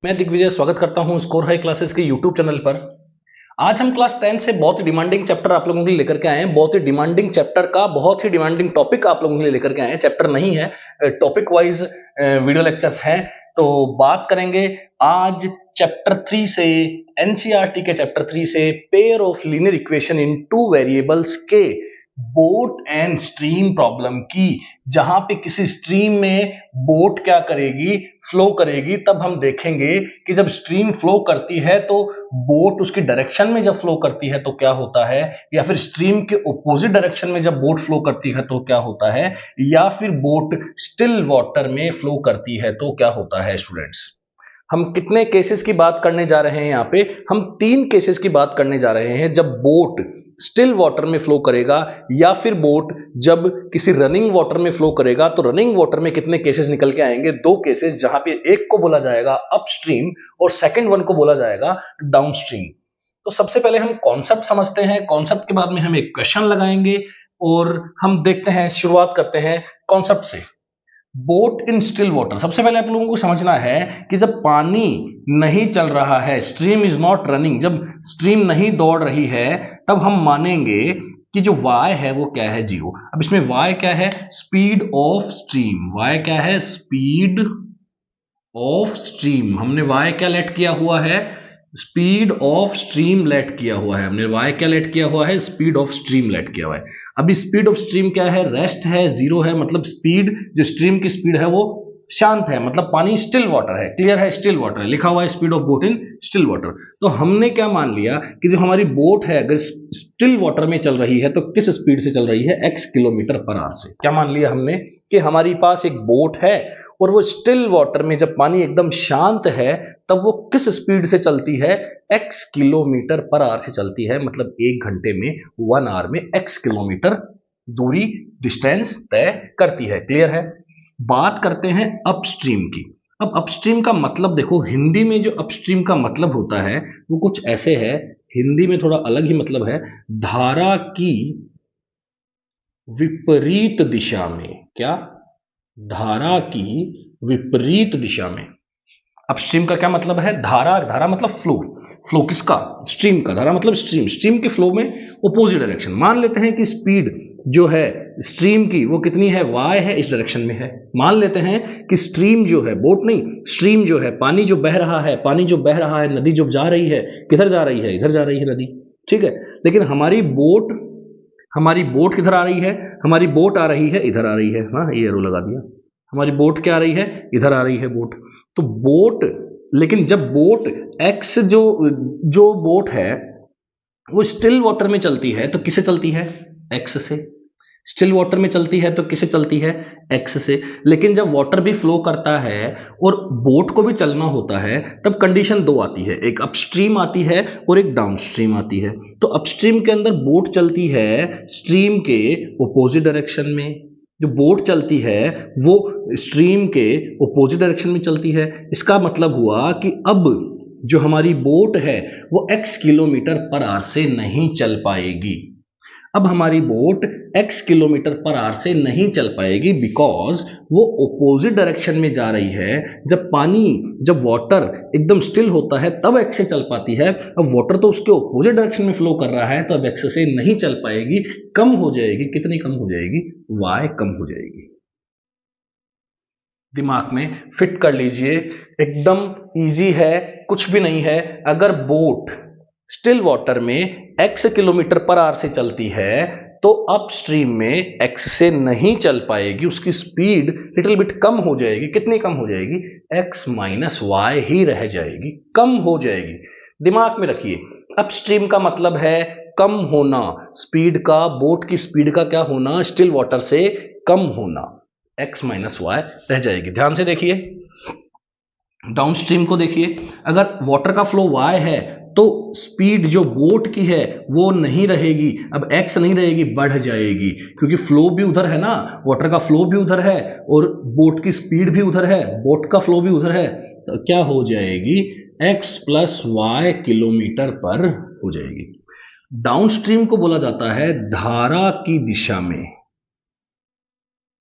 मैं दिग्विजय स्वागत करता हूं स्कोर हाई क्लासेस के यूट्यूब चैनल पर। आज हम क्लास 10 से बहुत ही डिमांडिंग चैप्टर आप लोगों के लिए लेकर के आए हैं। बहुत ही डिमांडिंग चैप्टर का बहुत ही डिमांडिंग टॉपिक आप लोगों के लिए लेकर के आए हैं। चैप्टर नहीं है, टॉपिक वाइज वीडियो लेक्चर्स हैं। तो बात करेंगे आज चैप्टर 3 से, एनसीईआरटी के चैप्टर 3 से pair of linear equation in two variables के बोट एंड स्ट्रीम प्रॉब्लम की, जहां पे किसी स्ट्रीम में बोट क्या करेगी, फ्लो करेगी। तब हम देखेंगे कि जब स्ट्रीम फ्लो करती है तो बोट उसकी डायरेक्शन में जब फ्लो करती है तो क्या होता है, या फिर स्ट्रीम के ऑपोजिट डायरेक्शन में जब बोट फ्लो करती है तो क्या होता है, या फिर बोट स्टिल वाटर में फ्लो करती है तो क्या होता है। स्टूडेंट्स, हम कितने केसेस की बात करने जा रहे हैं? यहाँ पे हम 3 केसेस की बात करने जा रहे हैं, जब बोट स्टिल वाटर में फ्लो करेगा या फिर बोट जब किसी रनिंग वाटर में फ्लो करेगा। तो रनिंग वाटर में कितने केसेस निकल के आएंगे? 2 केसेस, जहां पे एक को बोला जाएगा अपस्ट्रीम और सेकंड वन को बोला जाएगा डाउनस्ट्रीम। तो सबसे पहले हम कॉन्सेप्ट समझते हैं, कॉन्सेप्ट के बाद में हम एक क्वेश्चन लगाएंगे और हम देखते हैं, शुरुआत करते हैं कॉन्सेप्ट से। बोट इन स्टिल वाटर, सबसे पहले आप लोगों को समझना है कि जब पानी नहीं चल रहा है, स्ट्रीम इज नॉट रनिंग, जब स्ट्रीम नहीं दौड़ रही है, तब हम मानेंगे कि जो y है वो क्या है, 0। अब इसमें y क्या है? Speed of stream. y क्या है? Speed of stream. हमने y क्या लेट किया हुआ है? स्पीड ऑफ स्ट्रीम लेट किया हुआ है। हमने y क्या लेट किया हुआ है? स्पीड ऑफ स्ट्रीम लेट किया हुआ है। अभी स्पीड ऑफ स्ट्रीम क्या है? रेस्ट है, 0 है, मतलब स्पीड, जो स्ट्रीम की स्पीड है वो शांत है, मतलब पानी स्टिल वाटर है। क्लियर है? स्टिल वाटर है, लिखा हुआ है speed of boat in still water. तो हमने क्या मान लिया कि जो हमारी बोट है अगर स्टिल वाटर में चल रही है तो किस स्पीड से चल रही है? x किलोमीटर पर आवर से। क्या मान लिया हमने कि हमारी पास एक बोट है और वो स्टिल वाटर में, जब पानी एकदम शांत है, तब वो किस स्पीड से चलती है? x किलोमीटर पर आवर से चलती है, मतलब 1 घंटे में, 1 आवर में x किलोमीटर दूरी, डिस्टेंस तय करती है। क्लियर है? बात करते हैं अपस्ट्रीम की। अब अपस्ट्रीम का मतलब देखो, हिंदी में जो अपस्ट्रीम का मतलब होता है वो कुछ ऐसे है, हिंदी में थोड़ा अलग ही मतलब है, धारा की विपरीत दिशा में। क्या? धारा की विपरीत दिशा में। अपस्ट्रीम का क्या मतलब है? धारा, धारा मतलब फ्लो, फ्लो किसका? स्ट्रीम का। धारा मतलब स्ट्रीम, स्ट्रीम के फ्लो में ऑपोजिट डायरेक्शन। मान लेते हैं कि स्पीड जो है स्ट्रीम की वो कितनी है? y है, इस डायरेक्शन में है। मान लेते हैं कि स्ट्रीम जो है, बोट नहीं, स्ट्रीम जो है, पानी जो बह रहा है, पानी जो बह रहा है, नदी जो जा रही है, किधर जा रही है? इधर जा रही है नदी। ठीक है, लेकिन हमारी बोट किधर आ रही है? हमारी बोट आ रही है, इधर आ रही है। हाँ, ये एरो लगा दिया। हमारी बोट क्या आ रही है? इधर आ रही है बोट। तो बोट, लेकिन जब बोट एक्स जो बोट है वो स्टिल वाटर में चलती है तो किसे चलती है? एक्स से। स्टिल वाटर में चलती है तो किसे चलती है? एक्स से। लेकिन जब वाटर भी फ्लो करता है और बोट को भी चलना होता है, तब कंडीशन 2 आती है, एक अपस्ट्रीम आती है और एक डाउनस्ट्रीम आती है। तो अपस्ट्रीम के अंदर बोट चलती है स्ट्रीम के ऑपोजिट डायरेक्शन में, जो बोट चलती है वो स्ट्रीम के ऑपोजिट डायरेक्शन में चलती है। इसका मतलब हुआ कि अब जो हमारी बोट है वो x किलोमीटर पर आवर से नहीं चल पाएगी। अब हमारी boat x kilometre per our से नहीं चल पाएगी बिकॉज वो ऑपोजिट डायरेक्शन में जा रही है। जब वाटर एकदम स्टिल होता है तब x से चल पाती है। अब वाटर तो उसके ऑपोजिट डायरेक्शन में फ्लो कर रहा है, तो अब x से नहीं चल पाएगी, कम हो जाएगी। कितनी कम हो जाएगी? y कम हो जाएगी। दिमाग में फिट कर लीजिए, एकदम इजी है, कुछ भी नहीं है। अगर बोट स्टिल वाटर में x किलोमीटर पर आवर से चलती है तो अपस्ट्रीम में x से नहीं चल पाएगी, उसकी स्पीड लिटिल बिट कम हो जाएगी। कितनी कम हो जाएगी? x माइनस वाई ही रह जाएगी, कम हो जाएगी। दिमाग में रखिए, अपस्ट्रीम का मतलब है कम होना, स्पीड का, बोट की स्पीड का क्या होना? स्टिल वाटर से कम होना, x माइनस वाई रह जाएगी। ध्यान से देखिए, डाउनस्ट्रीम को देखिए, अगर वाटर का फ्लो y है तो स्पीड जो बोट की है वो नहीं रहेगी, अब x नहीं रहेगी, बढ़ जाएगी, क्योंकि फ्लो भी उधर है ना, वाटर का फ्लो भी उधर है और बोट की स्पीड भी उधर है, बोट का फ्लो भी उधर है। तो क्या हो जाएगी? x प्लस वाई किलोमीटर पर हो जाएगी। डाउनस्ट्रीम को बोला जाता है धारा की दिशा में।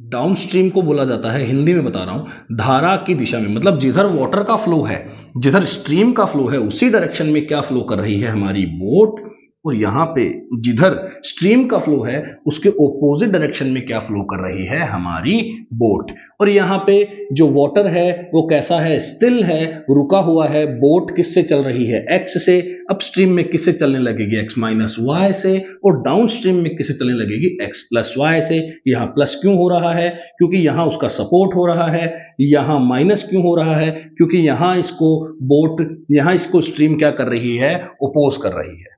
डाउन स्ट्रीम को बोला जाता है, हिंदी में बता रहा हूं, धारा की दिशा में, मतलब जिधर वाटर का फ्लो है, जिधर स्ट्रीम का फ्लो है, उसी डायरेक्शन में क्या फ्लो कर रही है हमारी बोट, और यहां पे जिधर स्ट्रीम का फ्लो है उसके ओपोजिट डायरेक्शन में क्या फ्लो कर रही है हमारी बोट। और यहाँ पे जो वाटर है वो कैसा है, स्टिल है, रुका हुआ है। बोट किससे चल रही है, एक्स से। अपस्ट्रीम में किससे चलने लगेगी, एक्स माइनस वाई से, और डाउन स्ट्रीम में किससे चलने लगेगी, एक्स प्लस वाई से। यहाँ प्लस क्यों हो रहा है, क्योंकि यहाँ उसका सपोर्ट हो रहा है। यहाँ माइनस क्यों हो रहा है, क्योंकि यहाँ इसको बोट, यहाँ इसको स्ट्रीम क्या कर रही है, ओपोज कर रही है।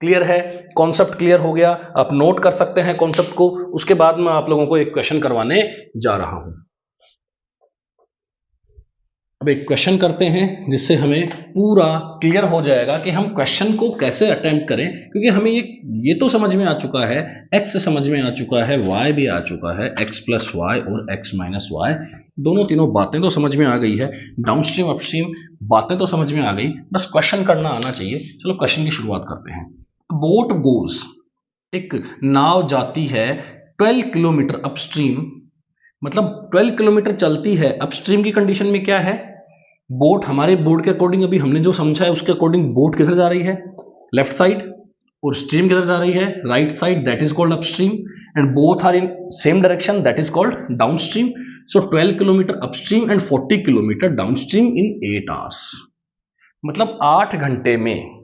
क्लियर है, कॉन्सेप्ट क्लियर हो गया। आप नोट कर सकते हैं कॉन्सेप्ट को। उसके बाद मैं आप लोगों को एक क्वेश्चन करवाने जा रहा हूं। अब एक क्वेश्चन करते हैं जिससे हमें पूरा क्लियर हो जाएगा कि हम क्वेश्चन को कैसे अटेम्प्ट करें, क्योंकि हमें ये तो समझ में आ चुका है, एक्स समझ में आ चुका है, वाई भी आ चुका है, एक्स प्लस वाई और एक्स माइनस वाई, दोनों तीनों बातें तो समझ में आ गई है, डाउनस्ट्रीम अपस्ट्रीम बातें तो समझ में आ गई, बस क्वेश्चन करना आना चाहिए। चलो क्वेश्चन की शुरुआत करते हैं। बोट गोज, एक नाव जाती है 12 किलोमीटर अपस्ट्रीम, मतलब 12 किलोमीटर चलती है। अपस्ट्रीम की कंडीशन में क्या है, बोट, हमारे बोर्ड के अकॉर्डिंग अभी हमने जो समझा है उसके अकॉर्डिंग बोट किधर जा रही है, लेफ्ट साइड, और स्ट्रीम किधर जा रही है, right side, that is called upstream, and both are in same direction, that is called downstream. So 12 kilometre upstream and 40 kilometre downstream in 8 hours, मतलब 8 घंटे में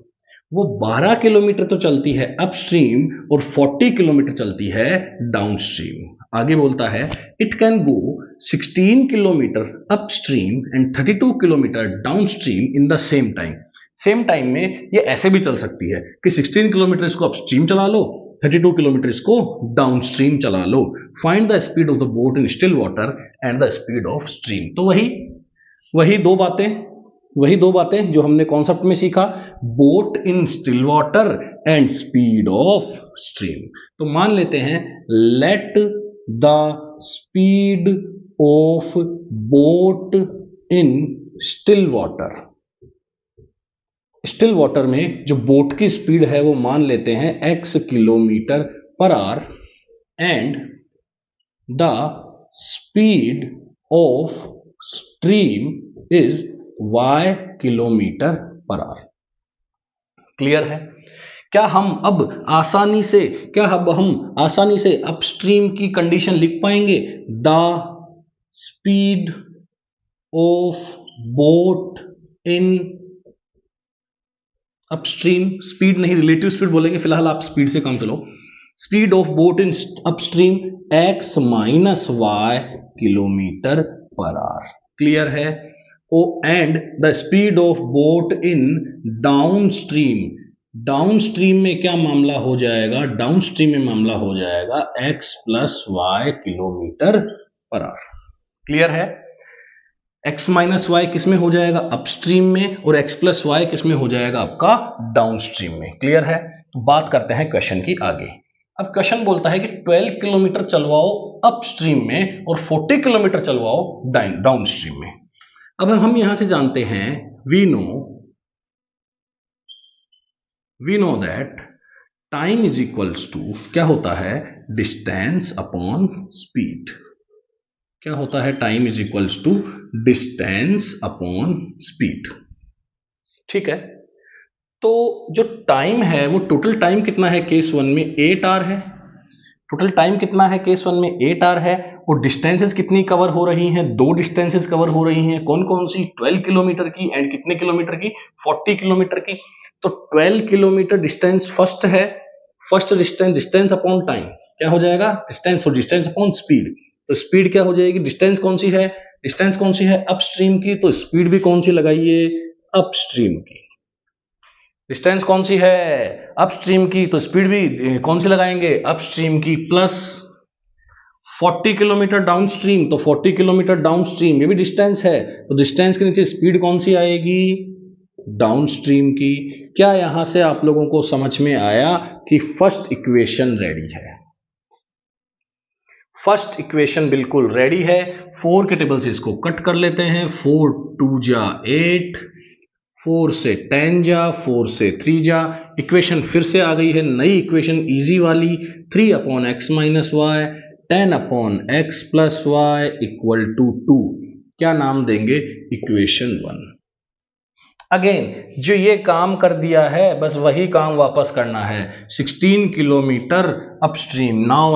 वो 12 किलोमीटर तो चलती है अपस्ट्रीम और 40 किलोमीटर चलती है डाउनस्ट्रीम। आगे बोलता है it can go 16 kilometre upstream and 32 kilometre downstream in the same time. Same time में ये ऐसे भी चल सकती है कि 16 किलोमीटर इसको अपस्ट्रीम चला लो, 32 किलोमीटर इसको डाउनस्ट्रीम चला लो। Find the speed of the boat in still water and the speed of stream. तो वही दो बातें जो हमने कॉन्सेप्ट में सीखा, boat in still water and speed of stream. तो मान लेते हैं let the speed of boat in still water, still water में जो बोट की स्पीड है वो मान लेते हैं x kilometre per our, and the speed of stream is y kilometre per hour. Clear है? क्या हम अब आसानी से अपस्ट्रीम की कंडीशन लिख पाएंगे, the speed of boat in upstream, speed नहीं रिलेटिव स्पीड बोलेंगे, फिलहाल आप स्पीड से काम चलो। Speed of boat in upstream x minus Y kilometre per hour. Clear है? And the speed of boat in downstream, downstream में क्या मामला हो जाएगा, डाउनस्ट्रीम में मामला हो जाएगा x plus y kilometre per hour. Clear है? x माइनस वाई किस में हो जाएगा, अपस्ट्रीम में, और x प्लस वाई किस में हो जाएगा, आपका डाउनस्ट्रीम में। क्लियर है? तो बात करते हैं क्वेश्चन की आगे। अब क्वेश्चन बोलता है कि 12 किलोमीटर चलवाओ अपस्ट्रीम में और 40 किलोमीटर चलवाओ डाउनस्ट्रीम में। अब हम यहां से जानते हैं, we know that time is equals to, क्या होता है, डिस्टेंस अपॉन स्पीड। क्या होता है, time is equals to distance upon speed. ठीक है? तो जो टाइम है वो टोटल टाइम कितना है, केस 1 में 8 आवर है। टोटल टाइम कितना है केस 1 में, 8 आवर है। और डिस्टेंसेस कितनी कवर हो रही हैं, 2 डिस्टेंसेस कवर हो रही हैं। कौन कौन सी, 12 किलोमीटर की एंड कितने किलोमीटर की, 40 किलोमीटर की। तो 12 किलोमीटर डिस्टेंस फर्स्ट है, फर्स्ट डिस्टेंस अपॉन टाइम क्या हो जाएगा, डिस्टेंस, और डिस्टेंस अपॉन स्पीड। तो स्पीड क्या हो जाएगी, डिस्टेंस कौन सी है अपस्ट्रीम की, तो स्पीड भी कौन सी लगाइए, अपस्ट्रीम की। डिस्टेंस कौन सी है, अपस्ट्रीम की, तो स्पीड भी कौन सी लगाएंगे, अपस्ट्रीम की। प्लस 40 किलोमीटर डाउनस्ट्रीम, तो 40 किलोमीटर डाउनस्ट्रीम, ये भी डिस्टेंस है, तो डिस्टेंस के नीचे स्पीड कौन सी आएगी, डाउनस्ट्रीम की। क्या यहां से आप लोगों को समझ में आया कि फर्स्ट इक्वेशन रेडी है, फर्स्ट इक्वेशन बिल्कुल रेडी है। 4 के टेबल से इसको कट कर लेते हैं, 4 2 जा 8, 4 से 10 जा, 4 से 3 जा। इक्वेशन फिर से आ गई है, नई इक्वेशन इजी वाली, 3 upon x minus y, 10 upon x plus Y equal to 2 क्या नाम देंगे? इक्वेशन 1। अगेन जो ये काम कर दिया है बस वही काम वापस करना है। 16 kilometre upstream. Now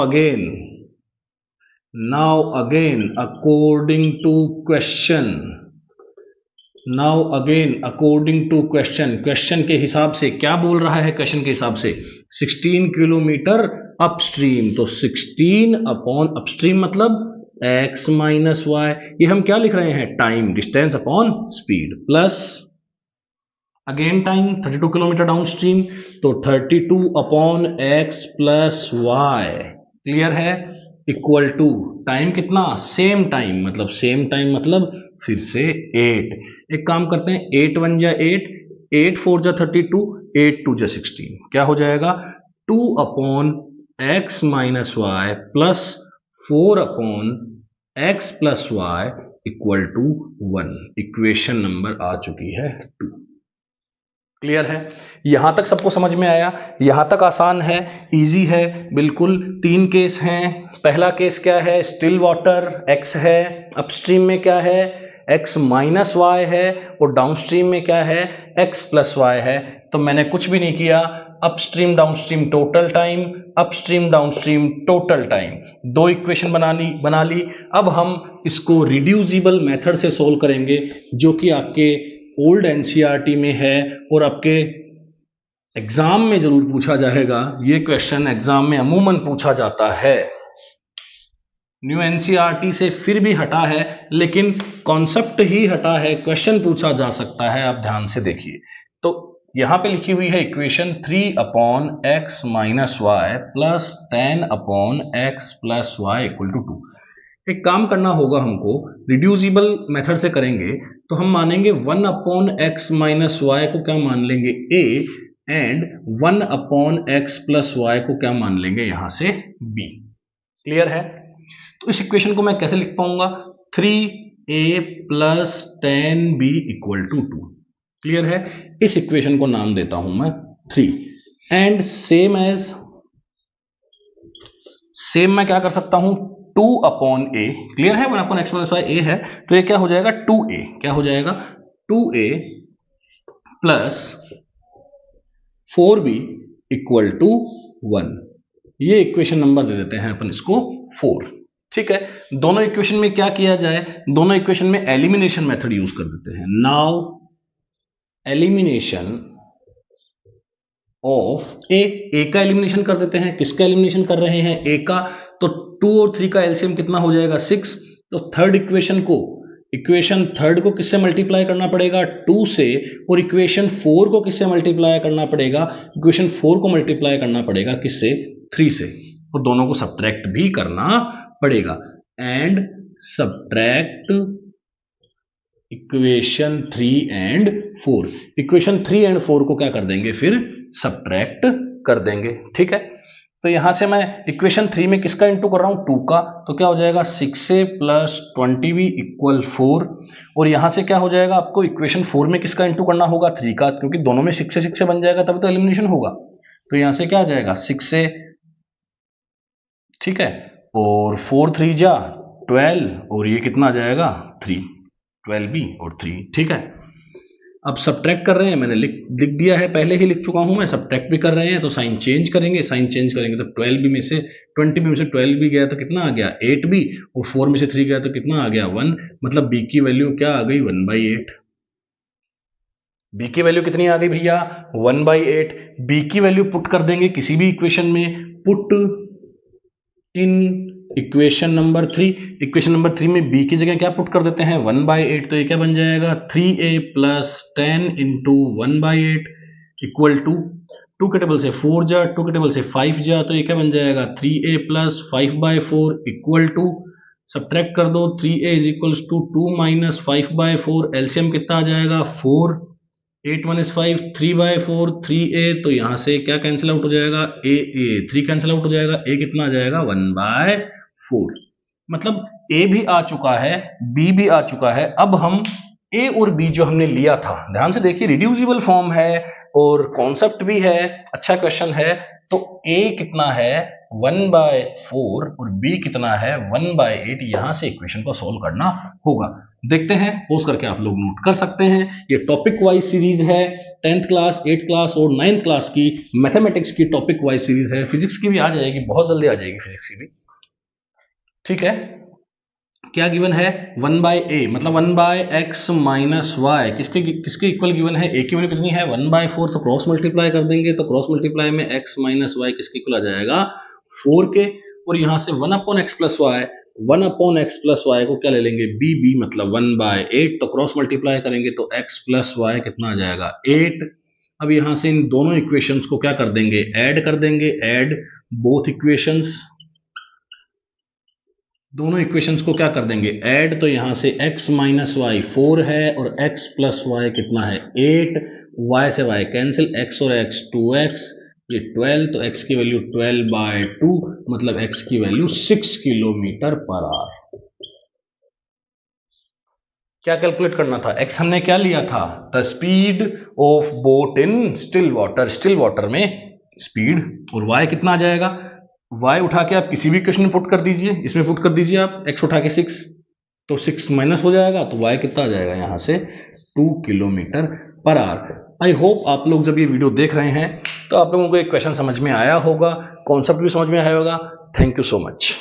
again according to question के हिसाब से क्या बोल रहा है? क्वेश्चन के हिसाब से 16 किलोमीटर अपस्ट्रीम, तो 16 अपॉन अपस्ट्रीम मतलब x माइनस वाई, ये हम क्या लिख रहे हैं? Time, distance upon speed, plus again time 32 kilometre downstream, तो 32 upon x plus y, clear है, इक्वल टू टाइम कितना? सेम टाइम मतलब फिर से 8। एक काम करते हैं, 8 1 जा 8, 8 4 जा 32, 8 2 जा 16, क्या हो जाएगा? 2 upon x minus Y plus 4 upon x plus Y equal to 1। Equation number आ चुकी है 2। क्लियर है? यहां तक सबको समझ में आया? यहां तक आसान है, इजी है बिल्कुल। 3 केस हैं। पहला केस क्या है? स्टिल वाटर, x है, अपस्ट्रीम में क्या है? x माइनस वाई है, और डाउनस्ट्रीम में क्या है? x प्लस वाई है। तो मैंने कुछ भी नहीं किया, upstream downstream total time, upstream downstream total time, 2 equation बना ली। अब हम इसको रिड्यूसिबल मेथड से सोल्व करेंगे, जो कि आपके ओल्ड एनसीईआरटी में है और आपके एग्जाम में जरूर पूछा जाएगा। ये क्वेश्चन एग्जाम में अमूमन पूछा जाता है, न्यू एनसीईआरटी से फिर भी हटा है, लेकिन कॉन्सेप्ट ही हटा है, क्वेश्चन पूछा जा सकता है। आप ध्यान से देखिए, तो यहां पे लिखी हुई है equation 3 upon x minus Y plus 10 upon x plus Y equal to 2। एक काम करना होगा हमको, रिड्यूसिबल मेथड से करेंगे तो हम मानेंगे 1 अपॉन एक्स माइनस वाई को क्या मान लेंगे? a, and 1 upon x plus y को क्या मान लेंगे यहां से? b। क्लियर है? तो इस इक्वेशन को मैं कैसे लिख पाऊंगा? 3a plus 10b equal to 2। Clear है? इस इक्वेशन को नाम देता हूं मैं 3, एंड सेम मैं क्या कर सकता हूं? 2 अपॉन ए, क्लियर है? 1 अपॉन एक्स माइनस वाई ए है, तो ये क्या हो जाएगा? 2a, क्या हो जाएगा? 2a plus 4b equal to 1। ये इक्वेशन नंबर दे देते हैं अपन इसको 4। ठीक है? दोनों इक्वेशन में क्या किया जाए? दोनों इक्वेशन में एलिमिनेशन मेथड यूज कर देते हैं। नाउ एलिमिनेशन ऑफ ए का एलिमिनेशन कर देते हैं। किसका एलिमिनेशन कर रहे हैं? ए का। तो 2 और 3 का एलसीएम कितना हो जाएगा? 6। तो इक्वेशन थर्ड को किससे मल्टीप्लाई करना पड़ेगा? 2 से। और इक्वेशन 4 को किससे मल्टीप्लाई करना पड़ेगा? इक्वेशन 4 को मल्टीप्लाई करना पड़ेगा किससे? 3 से। और दोनों को सब्ट्रैक्ट भी करना पड़ेगा। And subtract equation 3 and 4। Equation 3 and 4 को क्या कर देंगे? फिर सब्ट्रैक्ट कर देंगे। ठीक है? तो यहां से मैं इक्वेशन 3 में किसका इंटू कर रहा हूं? 2 का। तो क्या हो जाएगा? 6a plus 20b equal 4। और यहां से क्या हो जाएगा? आपको इक्वेशन 4 में किसका इंटू करना होगा? 3 का, क्योंकि दोनों में 6 से बन जाएगा, तब तो एलिमिनेशन होगा। तो यहां से क्या आ जाएगा? 6a, ठीक है, और 4 3 जा 12, और ये कितना आ जाएगा? 3, 12b और 3। ठीक है? अब सब्ट्रैक्ट कर रहे हैं, मैंने लिख दिया है, पहले ही लिख चुका हूं मैं। सब्ट्रैक्ट भी कर रहे हैं तो साइन चेंज करेंगे, तो 12b में से 20b में से 12b गया तो कितना आ गया? 8b, और 4 में से 3 गया तो कितना आ गया? 1। मतलब b की वैल्यू क्या आ गई? 1/8। b की वैल्यू कितनी आ गई भैया? 1/8। b की वैल्यू पुट कर देंगे किसी भी इक्वेशन में, put in equation number 3। Equation number 3 में b की जगह क्या पुट कर देते हैं? 1/8। तो ये क्या बन जाएगा? 3a plus 10 into 1/8 equal to 2 के टेबल से 4 जा, 2 के टेबल से 5 जा, तो ये क्या बन जाएगा? 3a plus 5/4 equal to, subtract कर दो, 3a is equals to 2 minus 5/4। LCM कितना आ जाएगा? 4। 8 1 is 5, 3/4 3a, तो यहां से क्या कैंसिल आउट हो जाएगा? a 3 कैंसिल आउट हो जाएगा, a कितना आ जाएगा? 1/4। मतलब a भी आ चुका है, b भी आ चुका है। अब हम a और b जो हमने लिया था, ध्यान से देखिए, रिड्यूसिबल फॉर्म है और कॉन्सेप्ट भी है, अच्छा क्वेश्चन है। तो a कितना है? 1/4 और b कितना है 1/8। यहां से इक्वेशन को सॉल्व करना होगा। देखते हैं, पोज करके आप लोग नोट कर सकते हैं। ये टॉपिक वाइज सीरीज है, 10th क्लास, 8th क्लास और 9th क्लास की मैथमेटिक्स की टॉपिक वाइज सीरीज है। फिजिक्स की भी आ जाएगी, बहुत जल्दी आ जाएगी फिजिक्स की भी, ठीक है। क्या गिवन है 1/a मतलब 1/x माइनस वाई किसके इक्वल गिवन है, a की वैल्यू कितनी है 1/4, तो क्रॉस मल्टीप्लाई कर देंगे तो क्रॉस मल्टीप्लाई में x माइनस वाई किसके इक्वल आ जाएगा 4 के, और यहाँ से 1/x plus Y, 1/x plus y को क्या ले लेंगे b मतलब 1/8, तो क्रॉस मल्टीप्लाई करेंगे तो x प्लस वाई कितना आ जाएगा 8। अब यहाँ से इन दोनों इक्वेशंस को क्या कर देंगे ऐड कर देंगे, ऐड बोथ इक्वेशंस, दोनों इक्वेशंस को क्या कर देंगे ऐड, तो यहां से x माइनस वाई 4 है और x प्लस वाई कितना है 8, y से y कैंसिल, x और x 2x, ये 12, तो x की वैल्यू 12/2 मतलब x की वैल्यू 6 किलोमीटर पर आवर। क्या कैलकुलेट करना था, x हमने क्या लिया था the speed of boat in still water, still water में स्पीड, और y कितना आ जाएगा, y उठा के आप किसी भी इक्वेशन में पुट कर दीजिए, इसमें पुट कर दीजिए आप x उठा के 6, तो 6 माइनस हो जाएगा तो y कितना आ जाएगा यहाँ से 2 kilometre per our. I hope आप लोग जब ये वीडियो देख रहे हैं तो आप लोगों को एक क्वेश्चन समझ में आया होगा, कॉन्सेप्ट भी समझ में आया होगा। Thank you so much.